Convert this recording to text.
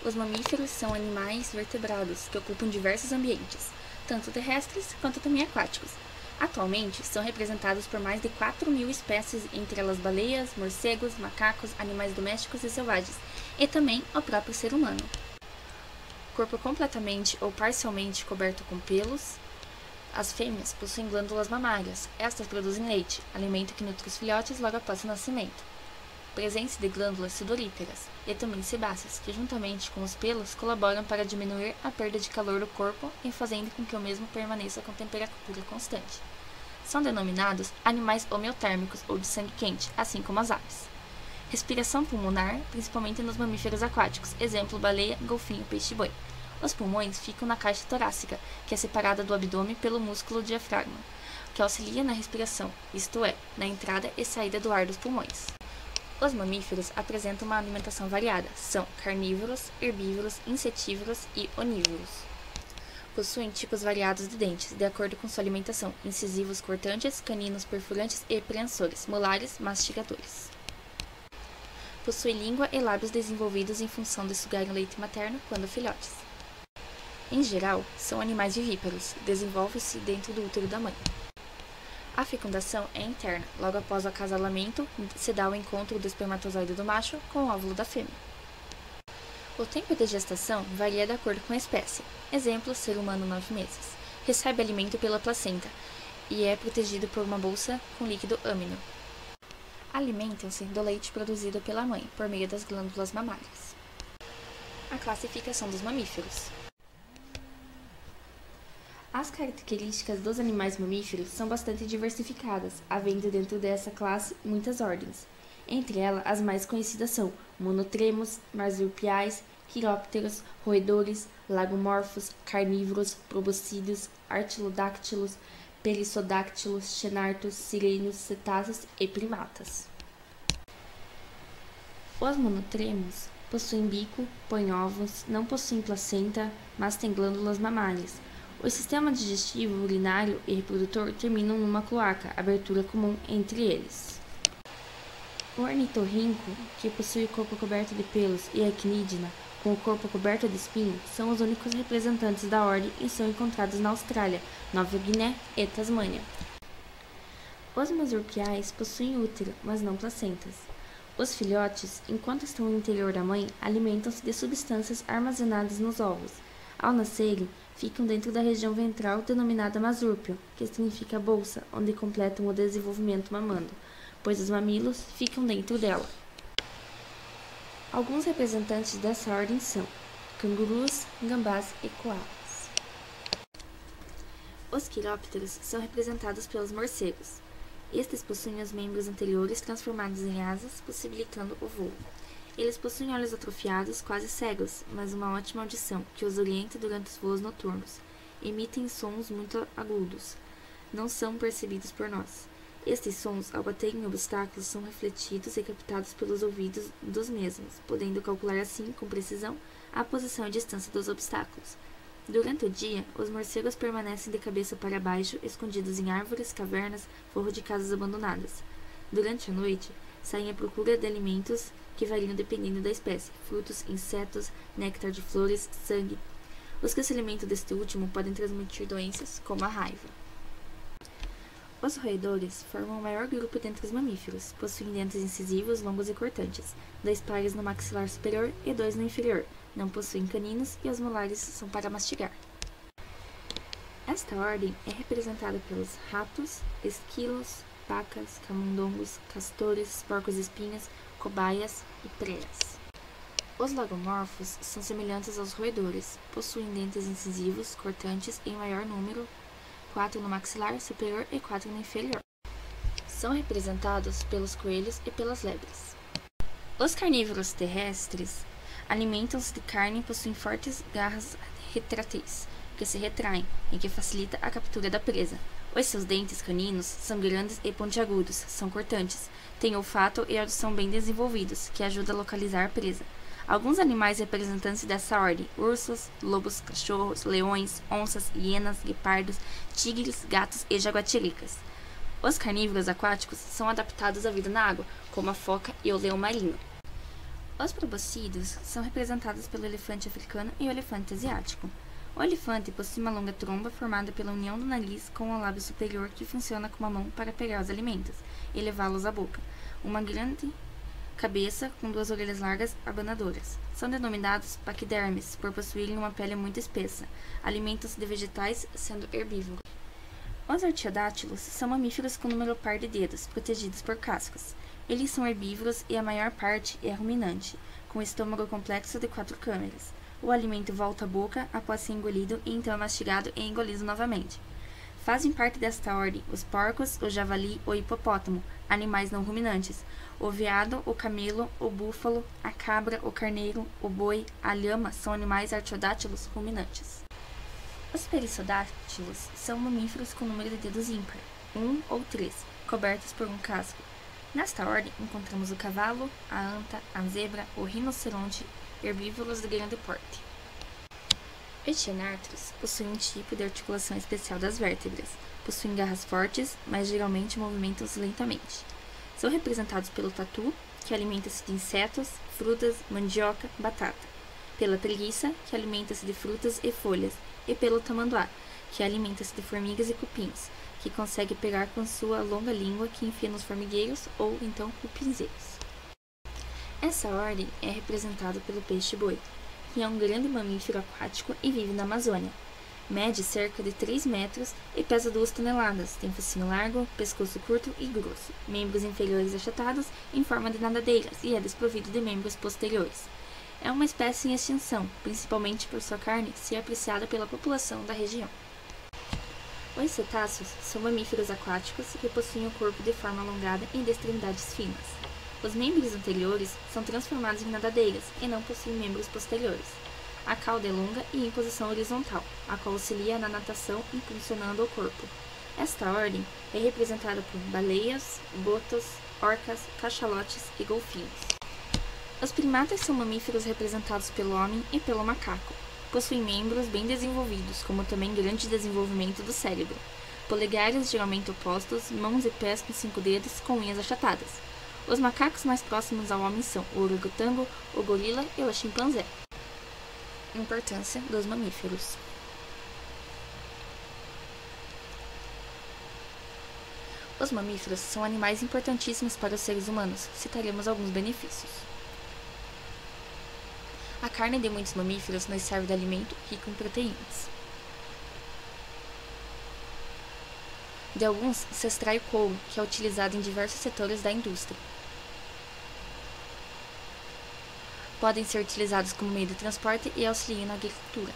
Os mamíferos são animais vertebrados que ocupam diversos ambientes, tanto terrestres quanto também aquáticos. Atualmente, são representados por mais de 4.000 espécies, entre elas baleias, morcegos, macacos, animais domésticos e selvagens, e também o próprio ser humano. Corpo completamente ou parcialmente coberto com pelos. As fêmeas possuem glândulas mamárias. Estas produzem leite, alimento que nutre os filhotes logo após o nascimento. Presença de glândulas sudoríparas e também sebáceas, que juntamente com os pelos colaboram para diminuir a perda de calor do corpo e fazendo com que o mesmo permaneça com temperatura constante. São denominados animais homeotérmicos ou de sangue quente, assim como as aves. Respiração pulmonar, principalmente nos mamíferos aquáticos, exemplo baleia, golfinho, peixe-boi. Os pulmões ficam na caixa torácica, que é separada do abdômen pelo músculo diafragma, que auxilia na respiração, isto é, na entrada e saída do ar dos pulmões. Os mamíferos apresentam uma alimentação variada, são carnívoros, herbívoros, insetívoros e onívoros. Possuem tipos variados de dentes, de acordo com sua alimentação, incisivos cortantes, caninos perfurantes e preensores, molares, mastigadores. Possui língua e lábios desenvolvidos em função de sugarem leite materno quando filhotes. Em geral, são animais vivíparos, desenvolvem-se dentro do útero da mãe. A fecundação é interna, logo após o acasalamento, se dá o encontro do espermatozoide do macho com o óvulo da fêmea. O tempo de gestação varia de acordo com a espécie. Exemplo, ser humano 9 meses. Recebe alimento pela placenta e é protegido por uma bolsa com líquido âmino. Alimentam-se do leite produzido pela mãe, por meio das glândulas mamárias. A classificação dos mamíferos. As características dos animais mamíferos são bastante diversificadas, havendo dentro dessa classe muitas ordens. Entre elas, as mais conhecidas são monotremos, marsupiais, quirópteros, roedores, lagomorfos, carnívoros, proboscídeos, artilodáctilos, perissodáctilos, xenartos, sirenos, cetáceos e primatas. Os monotremos possuem bico, põem ovos, não possuem placenta, mas têm glândulas mamárias. O sistema digestivo, urinário e reprodutor terminam numa cloaca, abertura comum entre eles. O ornitorrinco, que possui o corpo coberto de pelos, e a equidna, com o corpo coberto de espinhos, são os únicos representantes da ordem e são encontrados na Austrália, Nova Guiné e Tasmânia. Os marsupiais possuem útero, mas não placentas. Os filhotes, enquanto estão no interior da mãe, alimentam-se de substâncias armazenadas nos ovos. Ao nascerem, ficam dentro da região ventral denominada masúrpio, que significa bolsa, onde completam o desenvolvimento mamando, pois os mamilos ficam dentro dela. Alguns representantes dessa ordem são cangurus, gambás e coalas. Os quirópteros são representados pelos morcegos. Estes possuem os membros anteriores transformados em asas, possibilitando o voo. Eles possuem olhos atrofiados, quase cegos, mas uma ótima audição, que os orienta durante os voos noturnos. Emitem sons muito agudos. Não são percebidos por nós. Estes sons, ao baterem em obstáculos, são refletidos e captados pelos ouvidos dos mesmos, podendo calcular assim, com precisão, a posição e distância dos obstáculos. Durante o dia, os morcegos permanecem de cabeça para baixo, escondidos em árvores, cavernas, forro de casas abandonadas. Durante a noite, saem à procura de alimentos que variam dependendo da espécie, frutos, insetos, néctar de flores, sangue. Os que se alimentam deste último podem transmitir doenças, como a raiva. Os roedores formam o maior grupo dentre os mamíferos, possuem dentes incisivos, longos e cortantes, 2 pares no maxilar superior e 2 no inferior, não possuem caninos e os molares são para mastigar. Esta ordem é representada pelos ratos, esquilos, pacas, camundongos, castores, porcos-espinhos, cobaias e preas. Os lagomorfos são semelhantes aos roedores, possuem dentes incisivos, cortantes em maior número, 4 no maxilar superior e 4 no inferior. São representados pelos coelhos e pelas lebres. Os carnívoros terrestres alimentam-se de carne e possuem fortes garras retráteis, que se retraem e que facilita a captura da presa. Os seus dentes caninos são grandes e pontiagudos, são cortantes, têm olfato e audição bem desenvolvidos, que ajuda a localizar a presa. Alguns animais representantes dessa ordem: ursos, lobos, cachorros, leões, onças, hienas, guepardos, tigres, gatos e jaguatiricas. Os carnívoros aquáticos são adaptados à vida na água, como a foca e o leão marinho. Os proboscídeos são representados pelo elefante africano e o elefante asiático. O elefante possui uma longa tromba formada pela união do nariz com o lábio superior que funciona como a mão para pegar os alimentos e levá-los à boca. Uma grande cabeça com 2 orelhas largas abanadoras. São denominados paquidermes por possuírem uma pele muito espessa. Alimentam-se de vegetais, sendo herbívoros. Os artiodátilos são mamíferos com número par de dedos, protegidos por cascos. Eles são herbívoros e a maior parte é ruminante, com estômago complexo de 4 câmeras. O alimento volta à boca após ser engolido e então é mastigado e engolido novamente. Fazem parte desta ordem os porcos, o javali, o hipopótamo, animais não ruminantes, o veado, o camelo, o búfalo, a cabra, o carneiro, o boi, a lhama são animais artiodátilos ruminantes. Os perissodactilos são mamíferos com número de dedos ímpar, 1 ou 3, cobertos por um casco. Nesta ordem, encontramos o cavalo, a anta, a zebra, o rinoceronte, herbívoros de grande porte. Os xenartros possuem um tipo de articulação especial das vértebras. Possuem garras fortes, mas geralmente movimentam-se lentamente. São representados pelo tatu, que alimenta-se de insetos, frutas, mandioca, batata. Pela preguiça, que alimenta-se de frutas e folhas. E pelo tamanduá, que alimenta-se de formigas e cupins, que consegue pegar com sua longa língua que enfia nos formigueiros ou então cupinzeiros. Essa ordem é representada pelo peixe-boi, que é um grande mamífero aquático e vive na Amazônia. Mede cerca de 3 metros e pesa 2 toneladas, tem focinho largo, pescoço curto e grosso, membros inferiores achatados em forma de nadadeiras e é desprovido de membros posteriores. É uma espécie em extinção, principalmente por sua carne ser apreciada pela população da região. Os cetáceos são mamíferos aquáticos que possuem o corpo de forma alongada e de extremidades finas. Os membros anteriores são transformados em nadadeiras e não possuem membros posteriores. A cauda é longa e em posição horizontal, a qual auxilia na natação impulsionando o corpo. Esta ordem é representada por baleias, botos, orcas, cachalotes e golfinhos. Os primatas são mamíferos representados pelo homem e pelo macaco. Possuem membros bem desenvolvidos, como também grande desenvolvimento do cérebro. Polegares geralmente opostos, mãos e pés com 5 dedos com unhas achatadas. Os macacos mais próximos ao homem são o orangotango, o gorila e o chimpanzé. Importância dos mamíferos. Os mamíferos são animais importantíssimos para os seres humanos. Citaremos alguns benefícios. A carne de muitos mamíferos nos serve de alimento rico em proteínas. De alguns se extrai o couro, que é utilizado em diversos setores da indústria. Podem ser utilizados como meio de transporte e auxiliam na agricultura.